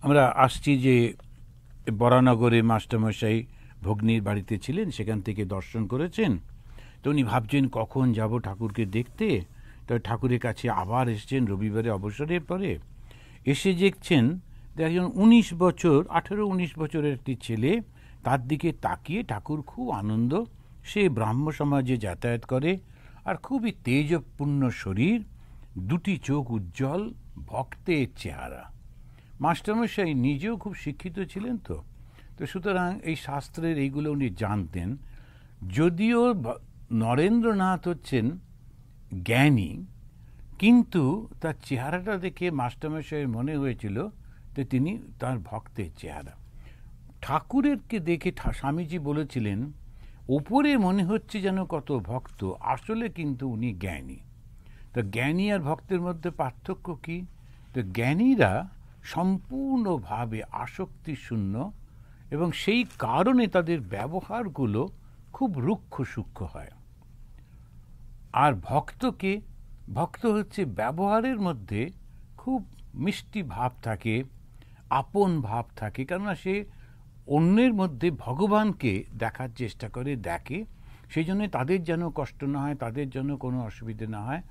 আমরা আসছি যে বরানগরে মাস্টারমশাই ভগ্নীর বাড়িতে ছিলেন, সেখান থেকে দর্শন করেছেন। তো উনি ভাবছেন কখন যাব ঠাকুরকে দেখতে। তো ঠাকুরের কাছে আবার এসেছেন রবিবারে অবসরের পরে। এসে দেখছেন একজন 18 বছর 18-19 বছরের একটি ছেলে, তার দিকে তাকিয়ে ঠাকুর খুব আনন্দ। সে ব্রাহ্ম সমাজে যাতায়াত করে, আর খুবই তেজপূর্ণ শরীর, দুটি চোখ উজ্জ্বল, ভক্তের চেহারা। মাস্টারমশাই নিজেও খুব শিক্ষিত ছিলেন, তো সুতরাং এই শাস্ত্রের এইগুলো উনি জানতেন। যদিও নরেন্দ্রনাথ হচ্ছেন জ্ঞানী, কিন্তু তার চেহারাটা দেখে মাস্টারমশাইয়ের মনে হয়েছিল যে তিনি তার ভক্তের চেহারা। ঠাকুরেরকে দেখে স্বামীজি বলেছিলেন, ওপরে মনে হচ্ছে যেন কত ভক্ত, আসলে কিন্তু উনি জ্ঞানী। তো জ্ঞানী আর ভক্তের মধ্যে পার্থক্য কি? তো জ্ঞানীরা সম্পূর্ণভাবে আসক্তি শূন্য, এবং সেই কারণে তাদের ব্যবহারগুলো খুব রুক্ষ সূক্ষ্ম হয়। আর ভক্ত হচ্ছে ব্যবহারের মধ্যে খুব মিষ্টি ভাব থাকে, আপন ভাব থাকে, কেননা সে অন্যের মধ্যে ভগবানকে দেখার চেষ্টা করে, দেখে। সেই জন্য তাদের যেন কষ্ট না হয়, তাদের জন্য কোনো অসুবিধে না হয়,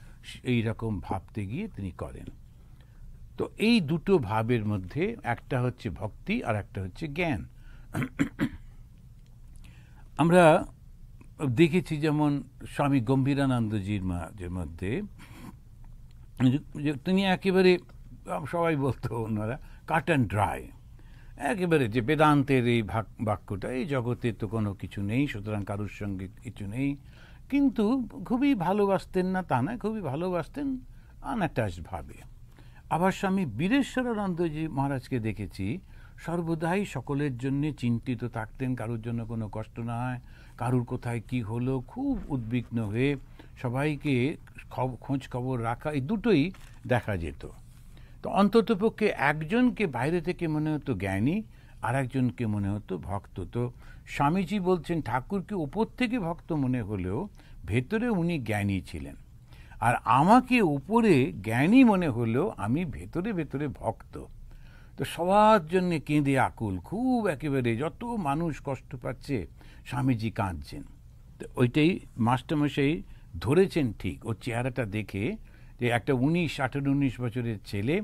এই রকম ভাবতে গিয়ে তিনি করেন। তো এই দুটো ভাবের মধ্যে একটা হচ্ছে ভক্তি আর একটা হচ্ছে জ্ঞান। আমরা দেখেছি যেমন স্বামী গম্ভীরানন্দজির মাঝে মধ্যে তিনি একেবারে, সবাই বলতো ওনারা, কাট অ্যান্ড ড্রাই, একেবারে যে বেদান্তের এই বাক্যটা, এই জগতে তো কোনো কিছু নেই, সুতরাং কারুর সঙ্গে কিছু নেই। কিন্তু খুবই ভালোবাসতেন না তা নয়, খুবই ভালোবাসতেন আনঅ্যাটাচ ভাবে। আবার স্বামী বীরেশ্বরানন্দজি মহারাজকে দেখেছি সর্বদাই সকলের জন্য চিন্তিত থাকতেন, কারুর জন্য কোনো কষ্ট না হয়, কারুর কোথায় কি হলো খুব উদ্বিগ্ন হয়ে সবাইকে খোঁজ খবর রাখা, এই দুটোই দেখা যেত। তো অন্ততপক্ষে একজনকে বাইরে থেকে মনে হতো জ্ঞানী, আর একজনকে মনে হতো ভক্ত। তো স্বামীজি বলছেন ঠাকুরকে উপর থেকে ভক্ত মনে হলেও ভেতরে উনি জ্ঞানী ছিলেন, আর আমাকে উপরে জ্ঞানী মনে হলেও আমি ভেতরে ভেতরে ভক্ত। তো সবার জন্য কেঁদে আকুল, খুব একেবারে যত মানুষ কষ্ট পাচ্ছে স্বামীজি কাঁদছেন। তো ওইটাই মাস্টারমশাই ধরেছেন ঠিক ওর চেহারাটা দেখে, যে একটা 18-19 বছরের ছেলে,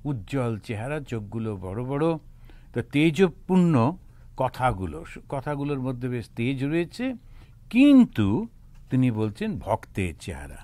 উজ্জ্বল চেহারা, চোখগুলো বড় বড়, তো তেজপূর্ণ, কথাগুলোর মধ্যে বেশ তেজ রয়েছে, কিন্তু তিনি বলছেন ভক্তের চেহারা।